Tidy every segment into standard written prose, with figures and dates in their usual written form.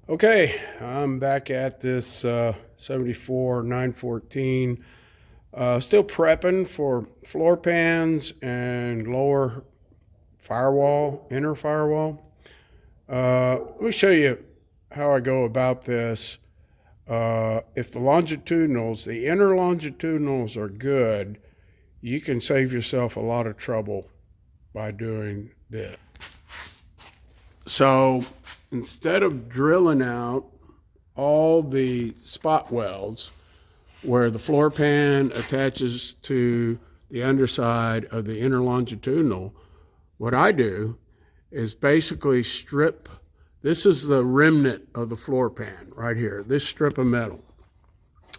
Okay, I'm back at this 74 914. Still prepping for floor pans and lower firewall, inner firewall. Let me show you how I go about this. If the inner longitudinals are good, you can save yourself a lot of trouble by doing this. So instead of drilling out all the spot welds where the floor pan attaches to the underside of the inner longitudinal, what I do is basically strip. This is the remnant of the floor pan right here, this strip of metal.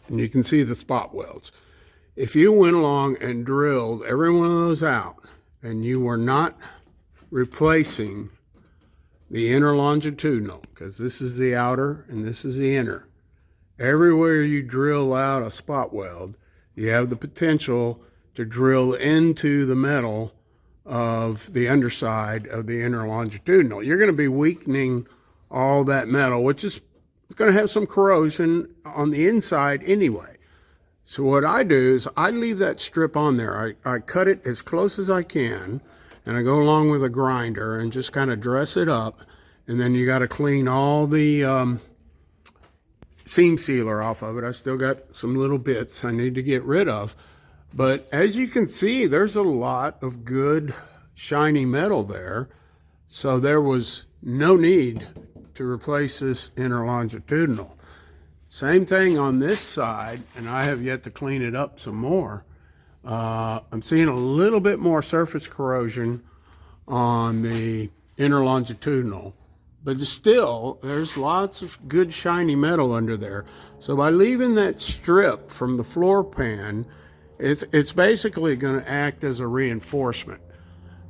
And you can see the spot welds. If you went along and drilled every one of those out and you were not replacing the inner longitudinal, because this is the outer and this is the inner, everywhere you drill out a spot weld, you have the potential to drill into the metal of the underside of the inner longitudinal. You're going to be weakening all that metal, which is going to have some corrosion on the inside anyway. So what I do is I leave that strip on there. I cut it as close as I can, and I go along with a grinder and just kind of dress it up. And then you got to clean all the seam sealer off of it. I still got some little bits I need to get rid of. But as you can see, there's a lot of good shiny metal there. So there was no need to replace this inner longitudinal. Same thing on this side, and I have yet to clean it up some more. I'm seeing a little bit more surface corrosion on the inner longitudinal, but still there's lots of good shiny metal under there. So by leaving that strip from the floor pan, it's basically going to act as a reinforcement.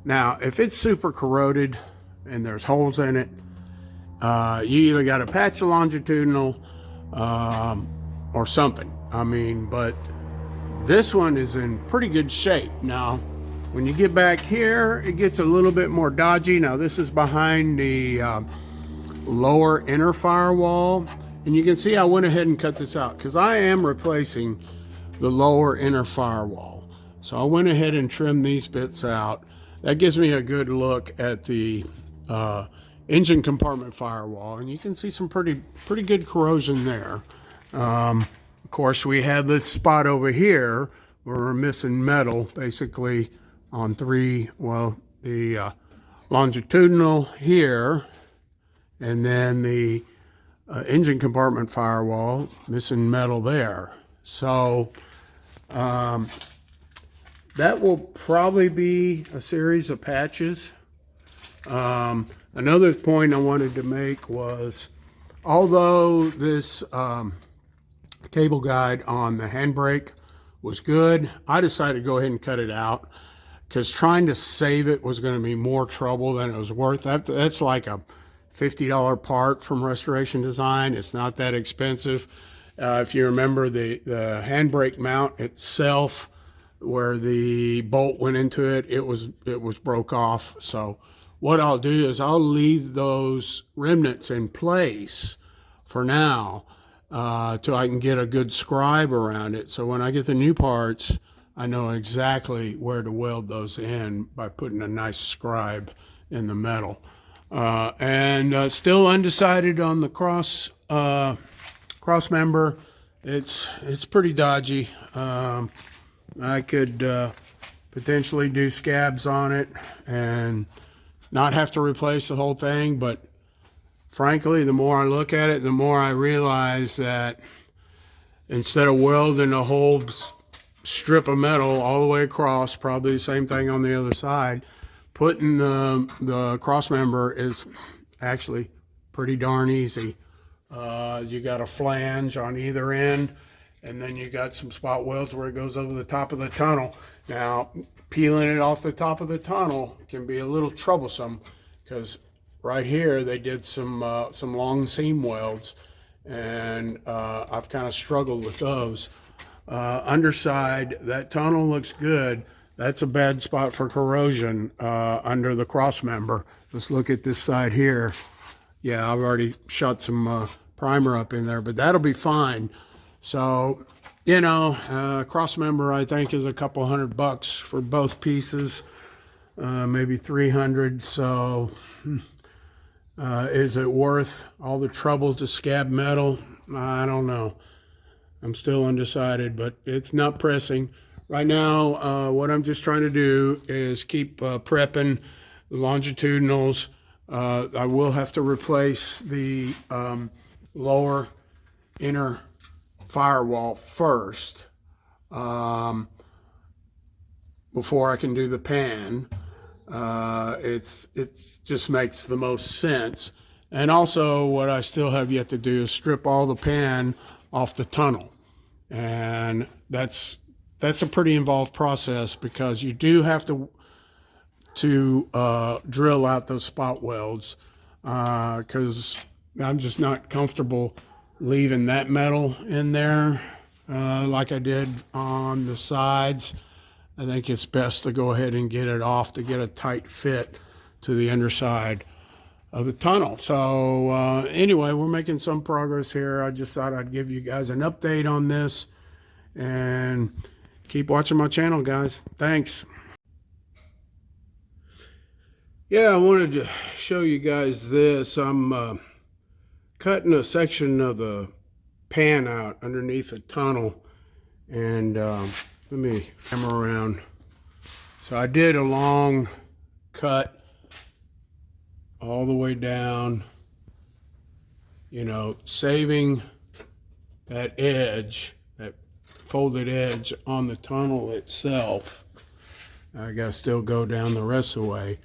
Now, if it's super corroded and there's holes in it, you either got to patch the longitudinal or something. But this one is in pretty good shape. Now, when you get back here, it gets a little bit more dodgy. Now, this is behind the lower inner firewall, and you can see I went ahead and cut this out because I am replacing the lower inner firewall. So I went ahead and trimmed these bits out. That gives me a good look at the engine compartment firewall, and you can see some pretty good corrosion there. Of course, we have this spot over here where we're missing metal, basically on the longitudinal here, and then the engine compartment firewall, missing metal there. So that will probably be a series of patches. Another point I wanted to make was, although this cable guide on the handbrake was good, I decided to go ahead and cut it out because trying to save it was going to be more trouble than it was worth. That's like a $50 part from Restoration Design. It's not that expensive. If you remember the handbrake mount itself, where the bolt went into it, it was broke off. So what I'll do is I'll leave those remnants in place for now till I can get a good scribe around it. So when I get the new parts, I know exactly where to weld those in by putting a nice scribe in the metal. And still undecided on the cross member. It's pretty dodgy. I could potentially do scabs on it and not have to replace the whole thing, but frankly, the more I look at it, the more I realize that instead of welding a whole strip of metal all the way across, probably the same thing on the other side, putting the cross member is actually pretty darn easy. You got a flange on either end, and then you got some spot welds where it goes over the top of the tunnel. Now, peeling it off the top of the tunnel can be a little troublesome because right here they did some long seam welds, and I've kind of struggled with those. Underside, that tunnel looks good. That's a bad spot for corrosion under the cross member. Let's look at this side here. yeah, I've already shot some primer up in there, but that'll be fine. So, you know, cross member I think is a couple $100 for both pieces, maybe 300. So, is it worth all the trouble to scab metal? I don't know. I'm still undecided, but it's not pressing. Right now, what I'm just trying to do is keep prepping the longitudinals. I will have to replace the lower inner firewall first before I can do the pan. It just makes the most sense. And also what I still have yet to do is strip all the pan off the tunnel. And that's a pretty involved process because you do have to drill out those spot welds because I'm just not comfortable leaving that metal in there like I did on the sides. I think it's best to go ahead and get it off to get a tight fit to the underside of the tunnel. So anyway, we're making some progress here. I just thought I'd give you guys an update on this, and keep watching my channel, guys. Thanks. Yeah, I wanted to show you guys this. I'm cutting a section of the pan out underneath the tunnel, and let me come around. So I did a long cut all the way down, you know, saving that edge, that folded edge on the tunnel itself. I gotta still go down the rest of the way.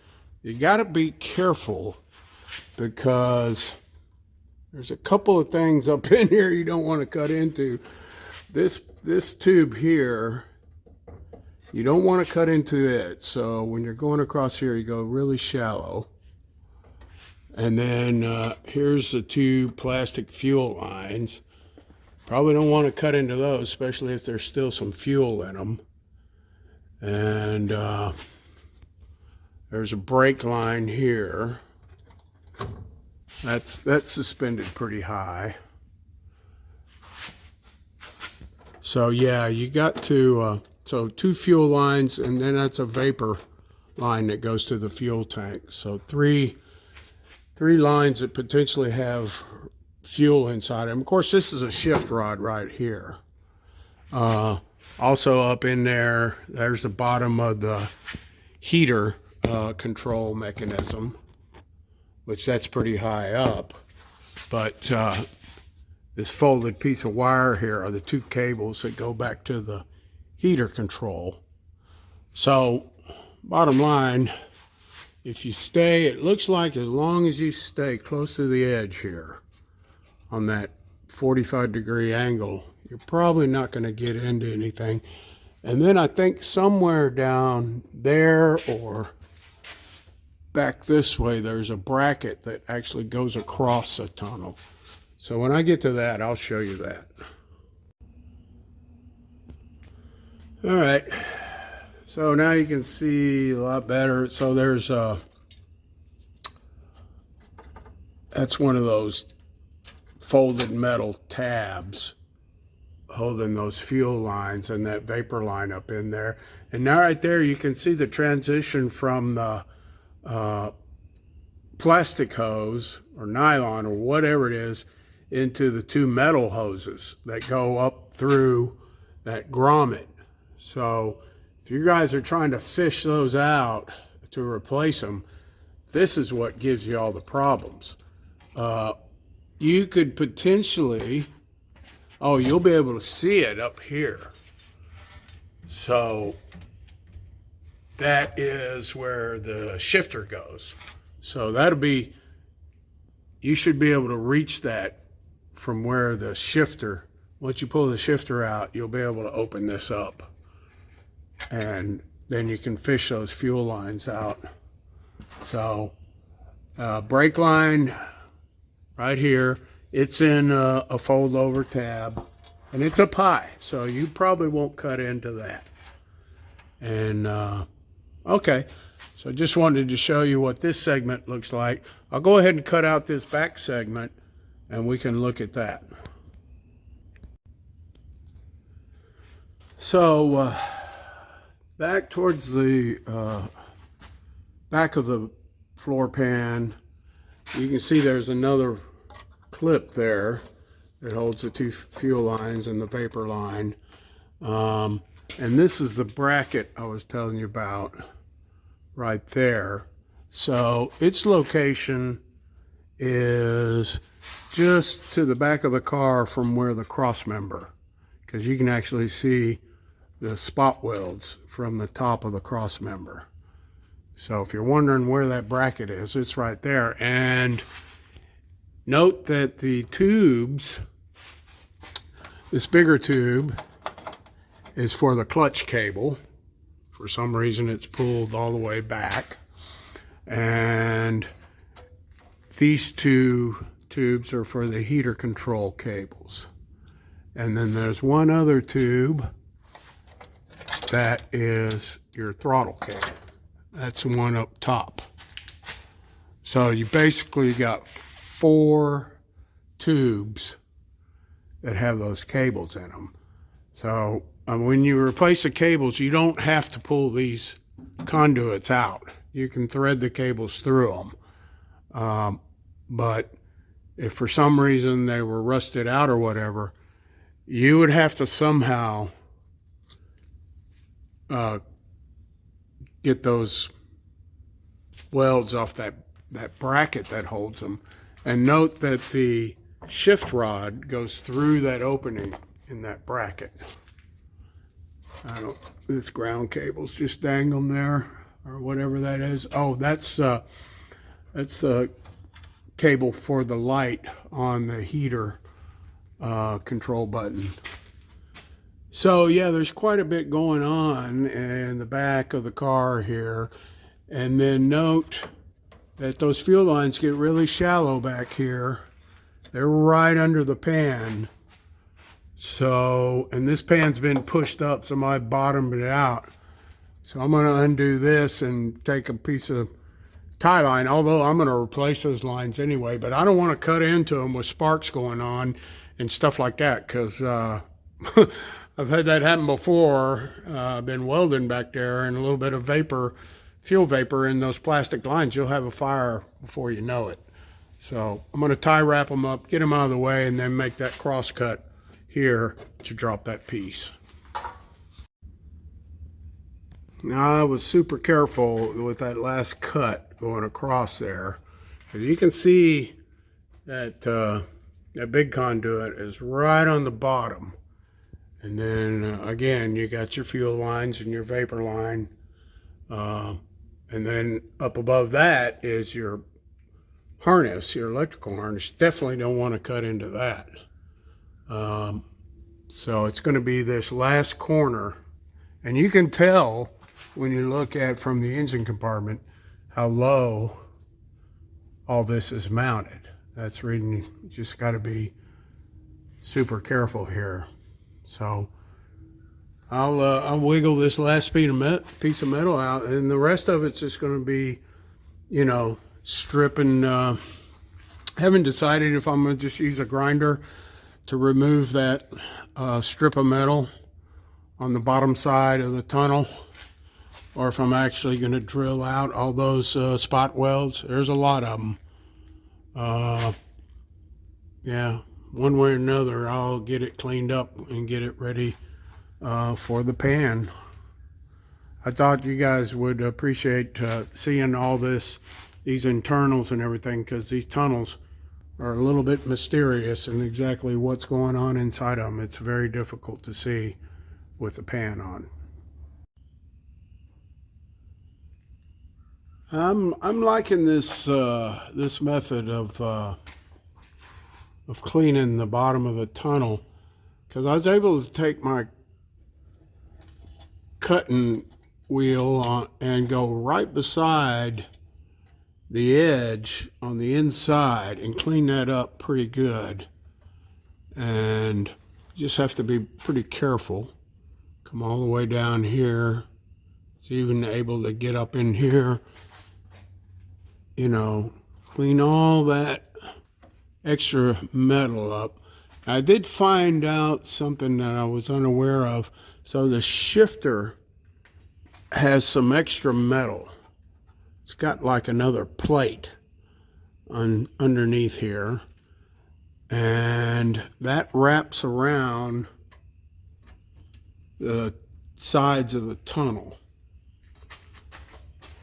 You gotta be careful because there's a couple of things up in here you don't want to cut into. This tube here, you don't want to cut into it. So when you're going across here, you go really shallow. And then here's the two plastic fuel lines. Probably don't want to cut into those, especially if there's still some fuel in them. And there's a brake line here. That's suspended pretty high. So yeah, you got to, so two fuel lines, and then that's a vapor line that goes to the fuel tank. So three lines that potentially have fuel inside them. Of course, this is a shift rod right here. Also up in there, there's the bottom of the heater control mechanism, which that's pretty high up. But this folded piece of wire here are the two cables that go back to the heater control. So bottom line, if you stay, it looks like as long as you stay close to the edge here on that 45-degree angle, you're probably not going to get into anything. And then I think somewhere down there or back this way, there's a bracket that actually goes across the tunnel. So when I get to that, I'll show you that. All right. So now you can see a lot better. So there's that's one of those folded metal tabs holding those fuel lines and that vapor line up in there. And now right there you can see the transition from the plastic hose or nylon or whatever it is into the two metal hoses that go up through that grommet. So if you guys are trying to fish those out to replace them, this is what gives you all the problems. You could potentially, oh, you'll be able to see it up here. So that is where the shifter goes. So that'll be, you should be able to reach that from where the shifter, once you pull the shifter out, you'll be able to open this up. And then you can fish those fuel lines out. So brake line right here, it's in a fold over tab, and it's up high, so you probably won't cut into that. And okay, So I just wanted to show you what this segment looks like. I'll go ahead and cut out this back segment and we can look at that. So back towards the back of the floor pan, you can see there's another clip there that holds the two fuel lines and the vapor line. And this is the bracket I was telling you about right there. So its location is just to the back of the car from where the cross member, because you can actually see the spot welds from the top of the cross member. So if you're wondering where that bracket is, it's right there. And note that the tubes, this bigger tube is for the clutch cable. For some reason it's pulled all the way back. And these two tubes are for the heater control cables. And then there's one other tube that is your throttle cable. That's the one up top. So you basically got 4 tubes that have those cables in them. So when you replace the cables, you don't have to pull these conduits out. You can thread the cables through them. But if for some reason they were rusted out or whatever, you would have to somehow get those welds off that bracket that holds them. And note that the shift rod goes through that opening in that bracket. This ground cable's just dangling there, or whatever that is. Oh, that's the cable for the light on the heater control button. So yeah, there's quite a bit going on in the back of the car here. And then note that those fuel lines get really shallow back here. They're right under the pan. So, and this pan's been pushed up, so I bottomed it out. So I'm gonna undo this and take a piece of tie line, although I'm gonna replace those lines anyway, but I don't wanna cut into them with sparks going on and stuff like that, because I've had that happen before. I've been welding back there and a little bit of vapor, fuel vapor in those plastic lines. You'll have a fire before you know it. So I'm going to tie wrap them up, get them out of the way, and then make that cross cut here to drop that piece. Now I was super careful with that last cut going across there. As you can see that that big conduit is right on the bottom. And then again, you got your fuel lines and your vapor line. And then up above that is your harness, your electrical harness. Definitely don't want to cut into that. So it's going to be this last corner. And you can tell when you look at from the engine compartment how low all this is mounted. That's reading, you just got to be super careful here. So I'll wiggle this last piece of metal out, and the rest of it's just going to be, you know, stripping. Haven't decided if I'm going to just use a grinder to remove that strip of metal on the bottom side of the tunnel, or if I'm actually going to drill out all those spot welds. There's a lot of them. Yeah, one way or another, I'll get it cleaned up and get it ready for the pan. I thought you guys would appreciate seeing all these internals and everything, because these tunnels are a little bit mysterious and exactly what's going on inside them. It's very difficult to see with the pan on. I'm liking this this method of cleaning the bottom of the tunnel, because I was able to take my cutting wheel on and go right beside the edge on the inside and clean that up pretty good. And you just have to be pretty careful. Come all the way down here, It's even able to get up in here, you know, clean all that extra metal up. I did find out something that I was unaware of. So the shifter has some extra metal. It's got like another plate underneath here, and that wraps around the sides of the tunnel.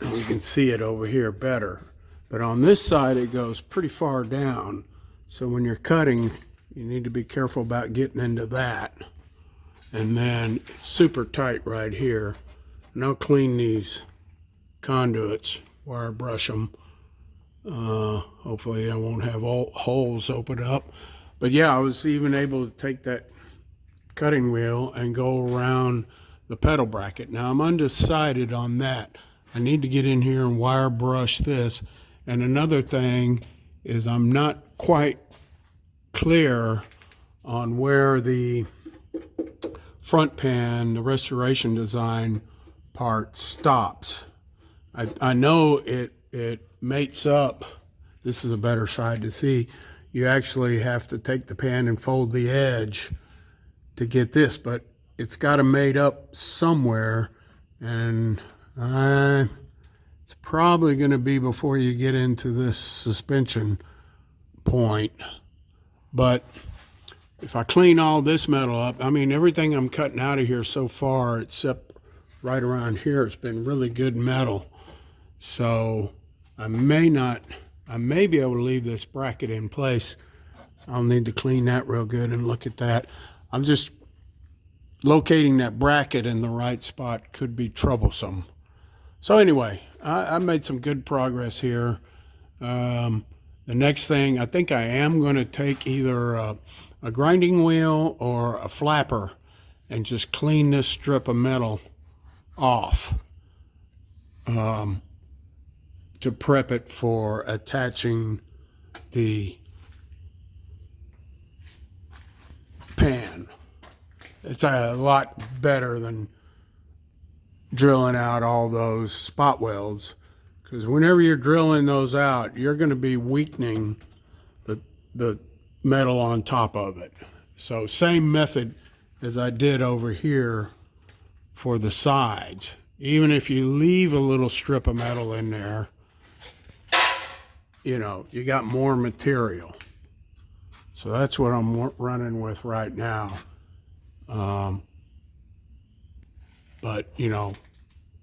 And you can see it over here better. But on this side, it goes pretty far down. So when you're cutting, you need to be careful about getting into that. And then it's super tight right here. And I'll clean these conduits, wire brush them. Hopefully I won't have all holes open up. But yeah, I was even able to take that cutting wheel and go around the pedal bracket. Now I'm undecided on that. I need to get in here and wire brush this. And another thing is I'm not quite clear on where the front pan, the restoration design part stops. I know it mates up. This is a better side to see. You actually have to take the pan and fold the edge to get this, but it's got to mate up somewhere, and it's probably going to be before you get into this suspension point. But if I clean all this metal up, I mean, everything I'm cutting out of here so far, except right around here, it's been really good metal. So I may be able to leave this bracket in place. I'll need to clean that real good and look at that. I'm just locating that bracket in the right spot could be troublesome. So anyway, I made some good progress here. The next thing, I think I am going to take either a grinding wheel or a flapper and just clean this strip of metal off to prep it for attaching the pan. It's a lot better than drilling out all those spot welds, because whenever you're drilling those out, you're going to be weakening the metal on top of it. So same method as I did over here for the sides. Even if you leave a little strip of metal in there, you know, you got more material. So that's what I'm running with right now. But, you know,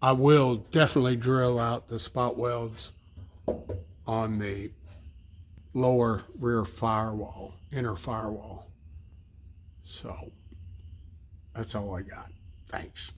I will definitely drill out the spot welds on the lower rear firewall, inner firewall. So that's all I got. Thanks.